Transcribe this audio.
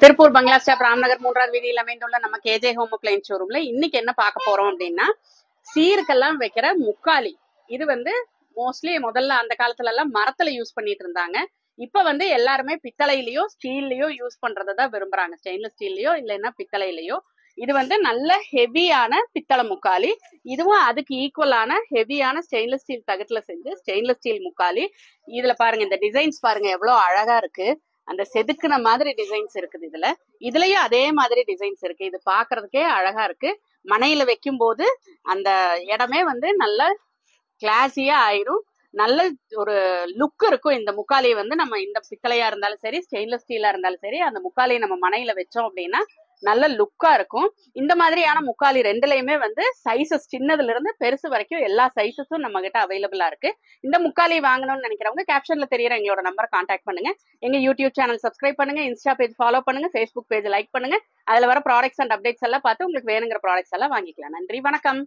திருப்பூர் பங்களா ஸ்டாப் ராம்நகர் 3வது வீதியில் அமைந்துள்ள நம்ம கேஜே ஹோம் அப்ளையன்ஸ் ஷோரூம்ல இன்னைக்கு என்ன பார்க்க போறோம் அப்படின்னா, சீருக்கெல்லாம் வைக்கிற முக்காலி. இது மோஸ்ட்லி முதல்ல அந்த காலத்துல எல்லாம் மரத்துல யூஸ் பண்ணிட்டு இருந்தாங்க. இப்ப எல்லாருமே பித்தளையிலயோ ஸ்டீல்லயோ யூஸ் பண்றதான் விரும்புறாங்க. ஸ்டெயின்லெஸ் ஸ்டீல்லயோ இல்லைன்னா பித்தளையிலயோ. இது நல்ல ஹெவியான பித்தளை முக்காலி. இதுவும் அதுக்கு ஈக்குவலான ஹெவியான ஸ்டெயின்லெஸ் ஸ்டீல் தகட்டுல செஞ்சு ஸ்டெயின்லெஸ் ஸ்டீல் முக்காலி. இதுல பாருங்க, இந்த டிசைன்ஸ் பாருங்க எவ்வளவு அழகா இருக்கு. அந்த செதுக்குன மாதிரி டிசைன்ஸ் இருக்குது. இதுலயும் அதே மாதிரி டிசைன்ஸ் இருக்கு. இது பாக்குறதுக்கே அழகா இருக்கு. மனையில வைக்கும் போது அந்த இடமே நல்ல கிளாஸியா ஆயிரும். நல்ல ஒரு லுக் இருக்கும். இந்த முக்காலியை நம்ம இந்த பித்தளையா இருந்தாலும் சரி, ஸ்டெயின்லெஸ் ஸ்டீலா இருந்தாலும் சரி, அந்த முக்காலியை நம்ம மனையில வச்சோம் அப்படின்னா நல்ல லுக்கா இருக்கும். இந்த மாதிரியான முக்காலி ரெண்டுலயுமே சைசஸ் சின்னதுல இருந்து பெருசு வரைக்கும் எல்லா சைசஸும் நம்ம கிட்ட அவைலபிளா இருக்கு. இந்த முக்காலி வாங்கணும்னு நினைக்கிறவங்க கேப்ஷன்ல தெரியற எங்களோட நம்பரை கான்டாக்ட் பண்ணுங்க. எங்க யூடியூப் சேனல் சப்ஸ்கிரைப் பண்ணுங்க, இன்ஸ்டா பேஜ் ஃபாலோ பண்ணுங்க, ஃபேஸ்புக் பேஜ் லைக் பண்ணுங்க. அதுல வர ப்ராடக்ட்ஸ் அண்ட் அப்டேட்ஸ் எல்லாம் பார்த்து உங்களுக்கு வேணுங்கிற ப்ராடக்ட்ஸ் எல்லாம் வாங்கிக்கலாம். நன்றி, வணக்கம்.